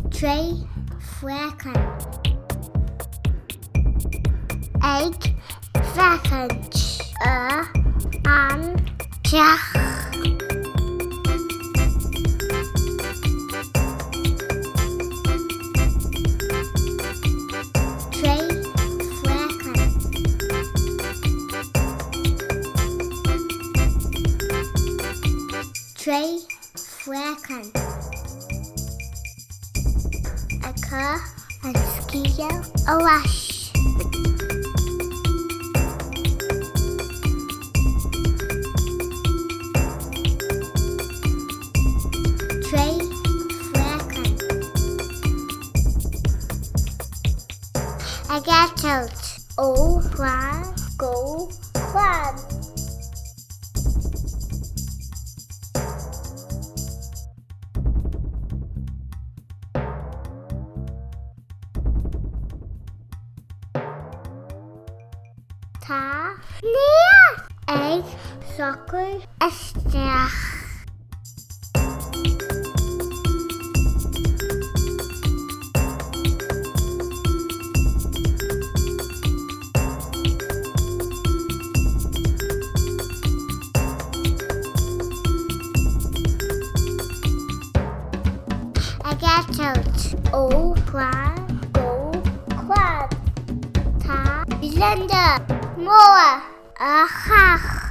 Twee varkens. Ik varkens aan jacht. Twee varkens. Twee varkens. Ik ga skiën was. Twee varkens. Ik heb het. O Chrann, go Crann. Ta neer. Ik zakken en sterg. Ik heb het. O Chrann, go Crann. Ta blinde moe. Graag.